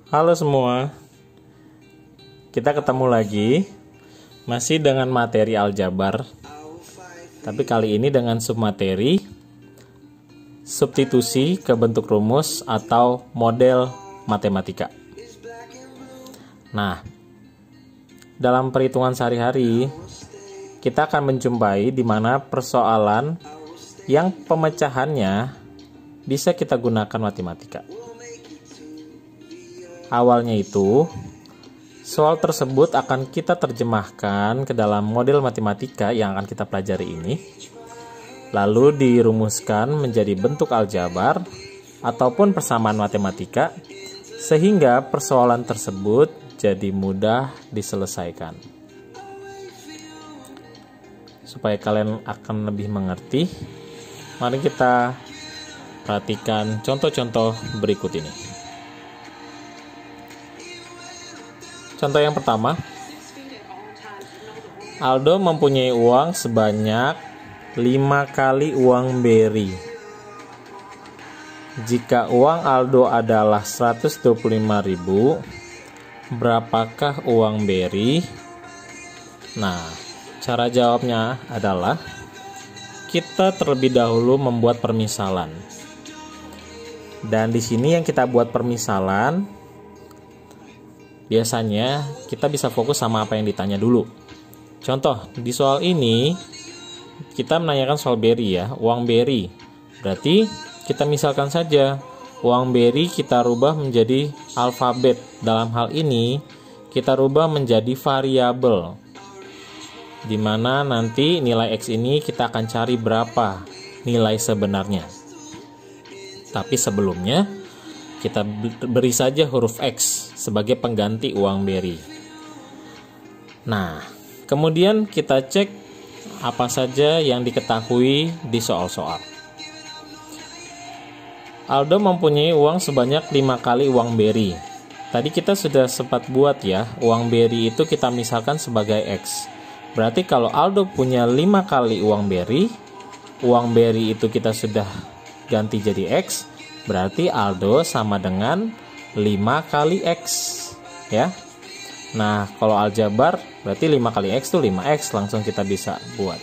Halo semua, kita ketemu lagi masih dengan materi aljabar, tapi kali ini dengan submateri substitusi ke bentuk rumus atau model matematika. Nah, dalam perhitungan sehari-hari kita akan menjumpai di mana persoalan yang pemecahannya bisa kita gunakan matematika. Awalnya itu, soal tersebut akan kita terjemahkan ke dalam model matematika yang akan kita pelajari ini, lalu dirumuskan menjadi bentuk aljabar ataupun persamaan matematika, sehingga persoalan tersebut jadi mudah diselesaikan. Supaya kalian akan lebih mengerti, mari kita perhatikan contoh-contoh berikut ini. Contoh yang pertama, Aldo mempunyai uang sebanyak 5 kali uang BRI. Jika uang Aldo adalah 125.000, berapakah uang BRI? Nah, cara jawabnya adalah kita terlebih dahulu membuat permisalan. Dan di sini yang kita buat permisalan, biasanya kita bisa fokus sama apa yang ditanya dulu. Contoh, di soal ini kita menanyakan soal BRI ya, uang BRI. Berarti kita misalkan saja uang BRI kita rubah menjadi alfabet. Dalam hal ini kita rubah menjadi variabel, dimana nanti nilai X ini kita akan cari berapa nilai sebenarnya. Tapi sebelumnya kita beri saja huruf X sebagai pengganti uang BRI. Nah, kemudian kita cek apa saja yang diketahui di soal-soal. Aldo mempunyai uang sebanyak 5 kali uang BRI. Tadi kita sudah sempat buat ya, uang BRI itu kita misalkan sebagai X. Berarti kalau Aldo punya 5 kali uang BRI itu kita sudah ganti jadi X, berarti Aldo sama dengan 5 kali X ya. Nah, kalau aljabar berarti 5 kali X itu 5X, langsung kita bisa buat.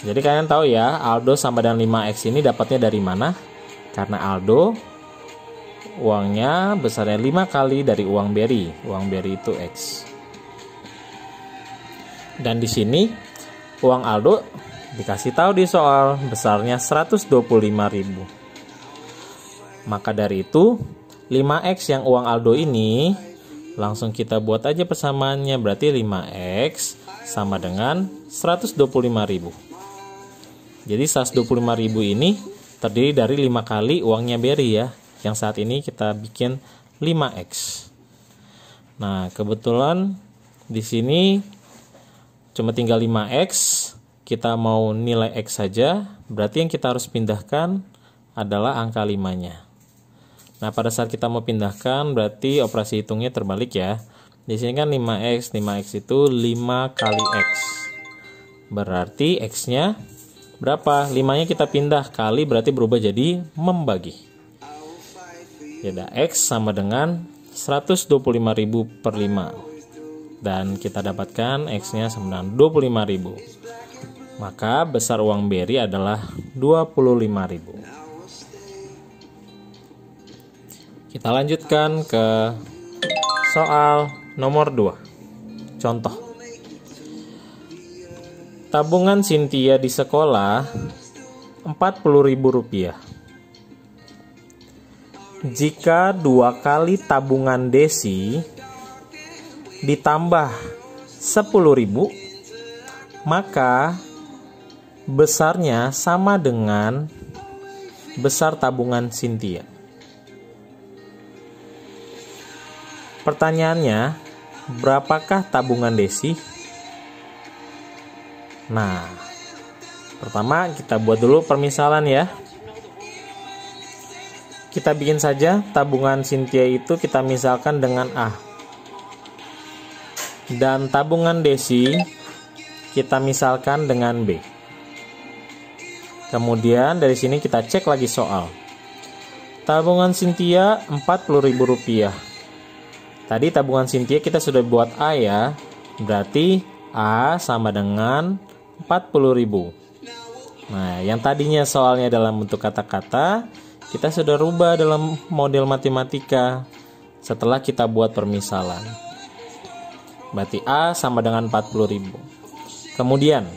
Jadi kalian tahu ya, Aldo sama dengan 5X ini dapatnya dari mana? Karena Aldo uangnya besarnya 5 kali dari uang BRI. Uang BRI itu X. Dan di sini uang Aldo dikasih tahu di soal besarnya 125.000. Maka dari itu 5X yang uang Aldo ini langsung kita buat aja persamaannya, berarti 5X sama dengan 125.000. Jadi 125.000 ini terdiri dari 5 kali uangnya BRI ya, yang saat ini kita bikin 5X. Nah, kebetulan di sini cuma tinggal 5X, kita mau nilai X saja, berarti yang kita harus pindahkan adalah angka 5-nya. Nah, pada saat kita mau pindahkan berarti operasi hitungnya terbalik ya. Di sini kan 5X itu 5 kali X. Berarti X-nya berapa? 5-nya kita pindah kali berarti berubah jadi membagi. Jadi X sama dengan 125.000 per 5. Dan kita dapatkan X-nya sama dengan 25.000. Maka besar uang BRI adalah 25.000. Kita lanjutkan ke soal nomor 2. Contoh. Tabungan Cynthia di sekolah Rp40.000. Jika 2 kali tabungan Desi ditambah 10.000, maka besarnya sama dengan besar tabungan Cynthia. Pertanyaannya, berapakah tabungan Desi? Nah, pertama kita buat dulu permisalan ya. Kita bikin saja tabungan Cynthia itu kita misalkan dengan A. Dan tabungan Desi kita misalkan dengan B. Kemudian dari sini kita cek lagi soal. Tabungan Cynthia Rp40.000. Tadi tabungan Cynthia kita sudah buat A ya. Berarti A sama dengan 40.000. Nah, yang tadinya soalnya dalam bentuk kata-kata, kita sudah rubah dalam model matematika setelah kita buat permisalan. Berarti A sama dengan 40.000. Kemudian,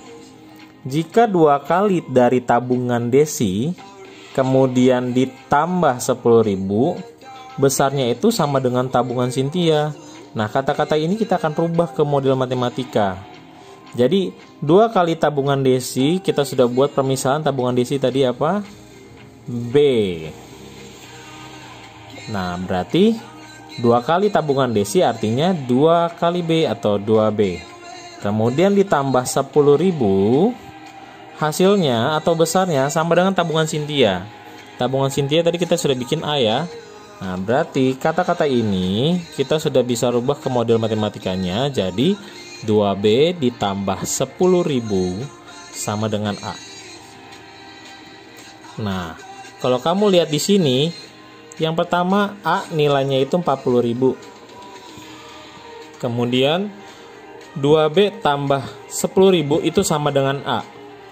jika 2 kali dari tabungan Desi kemudian ditambah 10.000, besarnya itu sama dengan tabungan Cynthia. Nah, kata-kata ini kita akan rubah ke model matematika. Jadi 2 kali tabungan Desi, kita sudah buat permisalan tabungan Desi tadi apa? B. Nah, berarti 2 kali tabungan Desi artinya 2 kali B atau 2B. Kemudian ditambah 10.000, hasilnya atau besarnya sama dengan tabungan Cynthia. Tabungan Cynthia tadi kita sudah bikin A ya. Nah, berarti kata-kata ini kita sudah bisa rubah ke model matematikanya. Jadi 2B ditambah 10.000 sama dengan A. Nah, kalau kamu lihat di sini, yang pertama A nilainya itu 40.000. Kemudian 2B tambah 10.000 itu sama dengan A.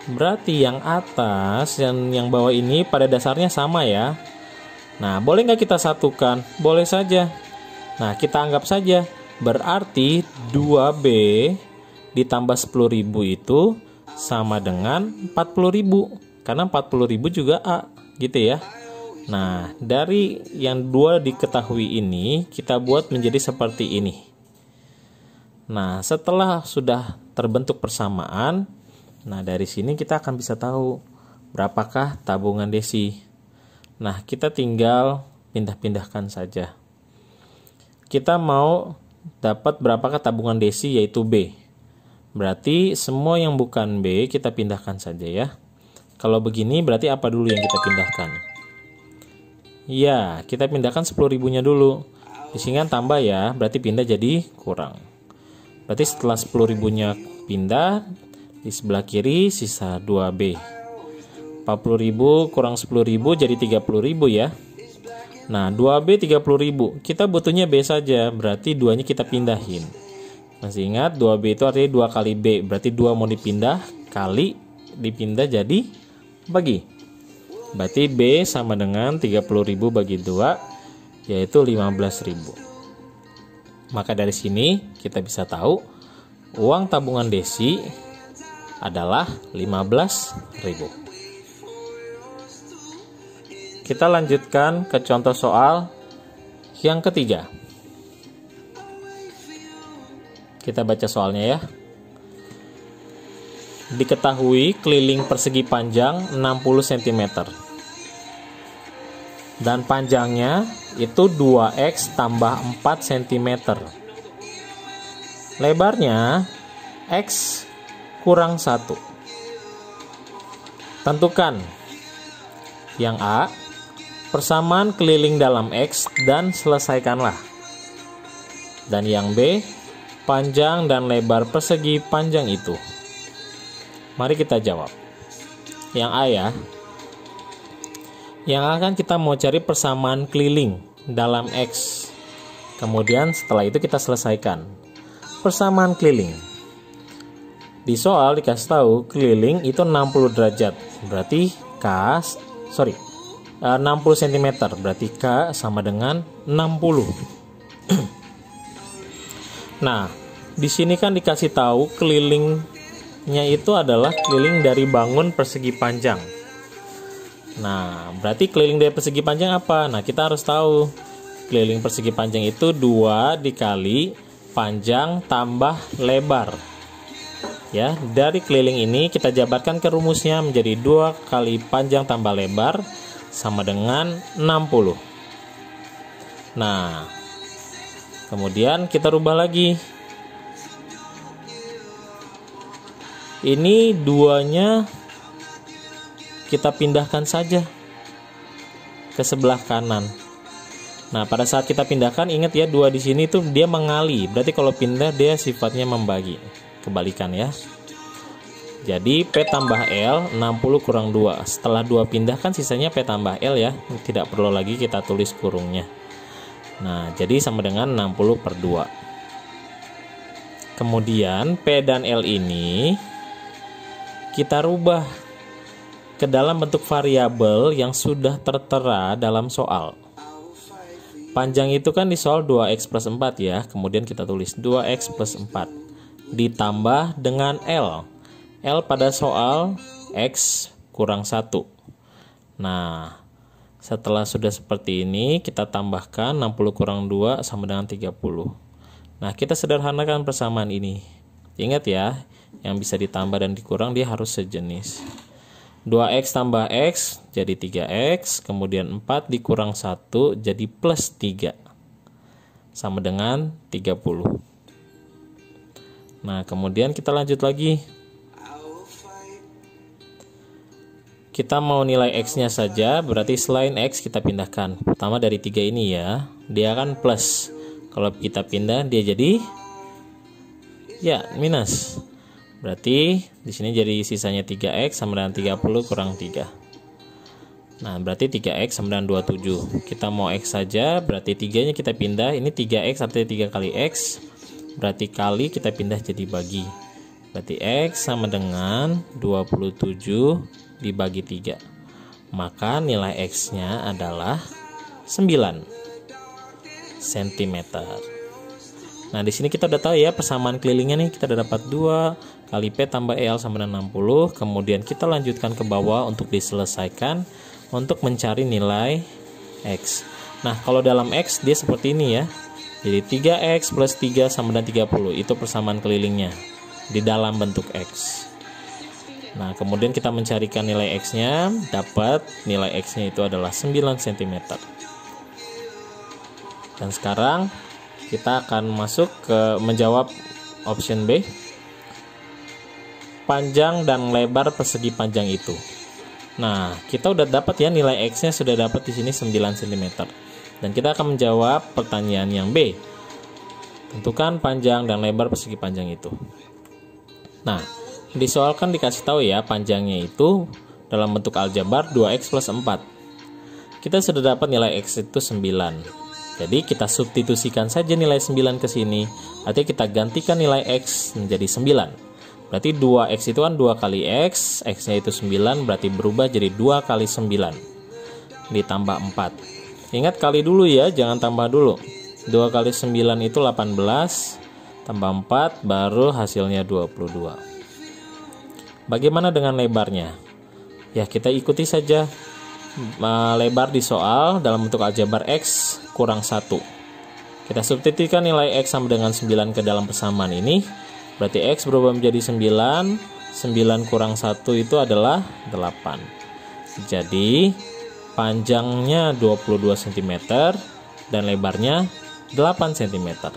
Berarti yang atas dan yang bawah ini pada dasarnya sama ya. Nah, boleh nggak kita satukan? Boleh saja. Nah, kita anggap saja. Berarti 2B ditambah 10.000 itu sama dengan 40.000. Karena 40.000 juga A, gitu ya. Nah, dari yang 2 diketahui ini, kita buat menjadi seperti ini. Nah, setelah sudah terbentuk persamaan, nah dari sini kita akan bisa tahu berapakah tabungan Desi. Nah, kita tinggal pindah-pindahkan saja. Kita mau dapat berapakah tabungan Desi, yaitu B. Berarti semua yang bukan B kita pindahkan saja ya. Kalau begini berarti apa dulu yang kita pindahkan? Ya, kita pindahkan 10.000-nya dulu. Di sini kan tambah ya, berarti pindah jadi kurang. Berarti setelah 10.000-nya pindah, di sebelah kiri sisa 2B. 40.000 kurang 10.000 jadi 30.000 ya. Nah, 2B 30.000. Kita butuhnya B saja, berarti 2-nya kita pindahin. Masih ingat 2B itu artinya 2 kali B. Berarti 2 mau dipindah, kali dipindah jadi bagi. Berarti B sama dengan 30.000 bagi 2, yaitu 15.000. Maka dari sini kita bisa tahu uang tabungan Desi adalah 15.000. Kita lanjutkan ke contoh soal yang ketiga. Kita baca soalnya ya. Diketahui keliling persegi panjang 60 cm. Dan panjangnya itu 2x tambah 4 cm. Lebarnya x kurang 1. Tentukan. Yang A, persamaan keliling dalam x dan selesaikanlah. Dan yang B, panjang dan lebar persegi panjang itu. Mari kita jawab. Yang A ya. Yang akan kita mau cari persamaan keliling dalam X. Kemudian setelah itu kita selesaikan. Persamaan keliling. Di soal dikasih tahu keliling itu 60 derajat. Berarti 60 cm. Berarti K sama dengan 60. Nah, di sini kan dikasih tahu kelilingnya itu adalah keliling dari bangun persegi panjang. Nah, berarti keliling dari persegi panjang apa? Nah, kita harus tahu keliling persegi panjang itu 2 dikali panjang tambah lebar. Ya, dari keliling ini kita jabarkan ke rumusnya menjadi 2 kali panjang tambah lebar sama dengan 60. Nah, kemudian kita rubah lagi. Ini 2-nya kita pindahkan saja ke sebelah kanan. Nah, pada saat kita pindahkan, ingat ya 2 di sini tuh dia mengali. Berarti kalau pindah dia sifatnya membagi. Kebalikan ya. Jadi P tambah L 60 kurang 2. Setelah 2 pindah kan sisanya P tambah L ya. Tidak perlu lagi kita tulis kurungnya. Nah, jadi sama dengan 60 per 2. Kemudian P dan L ini kita rubah ke dalam bentuk variabel yang sudah tertera dalam soal. Panjang itu kan di soal 2x plus 4 ya. Kemudian kita tulis 2x plus 4 ditambah dengan L. L pada soal X kurang 1. Nah, setelah sudah seperti ini, kita tambahkan 60 kurang 2 sama dengan 30. Nah, kita sederhanakan persamaan ini. Ingat ya, yang bisa ditambah dan dikurang dia harus sejenis. 2x tambah x jadi 3x, kemudian 4 dikurang 1 jadi plus 3. Sama dengan 30. Nah, kemudian kita lanjut lagi. Kita mau nilai x-nya saja, berarti selain x kita pindahkan. Pertama dari 3 ini ya, dia kan plus. Kalau kita pindah dia jadi ya minus. Berarti di sini jadi sisanya 3x sama dengan 30 kurang 3. Nah, berarti 3x sama dengan 27. Kita mau x saja, berarti 3-nya kita pindah. Ini 3x artinya 3 kali x. Berarti kali kita pindah jadi bagi. Berarti x sama dengan 27 dibagi 3. Maka nilai x-nya adalah 9 cm. Nah, di sini kita udah tahu ya persamaan kelilingnya nih. Kita udah dapat 2 kali P tambah L sama dengan 60. Kemudian kita lanjutkan ke bawah untuk diselesaikan untuk mencari nilai x. Nah, kalau dalam x dia seperti ini ya. Jadi 3x plus 3 sama dengan 30. Itu persamaan kelilingnya di dalam bentuk x. Nah, kemudian kita mencarikan nilai x-nya, dapat nilai x-nya itu adalah 9 cm. Dan sekarang kita akan masuk ke menjawab option B. Panjang dan lebar persegi panjang itu. Nah, kita udah dapat ya nilai x-nya sudah dapat di sini 9 cm. Dan kita akan menjawab pertanyaan yang B. Tentukan panjang dan lebar persegi panjang itu. Nah, di soal kan dikasih tahu ya panjangnya itu dalam bentuk aljabar 2x plus 4. Kita sudah dapat nilai x itu 9. Jadi kita substitusikan saja nilai 9 ke sini. Artinya kita gantikan nilai x menjadi 9. Berarti 2x itu kan 2 kali x, x-nya itu 9, berarti berubah jadi 2 kali 9 ditambah 4. Ingat kali dulu ya, jangan tambah dulu. 2 kali 9 itu 18, tambah 4 baru hasilnya 22. Bagaimana dengan lebarnya? Ya, kita ikuti saja lebar di soal dalam bentuk aljabar x kurang 1. Kita substitusikan nilai x sama dengan 9 ke dalam persamaan ini. Berarti x berubah menjadi 9. 9 kurang 1 itu adalah 8. Jadi panjangnya 22 cm dan lebarnya 8 cm.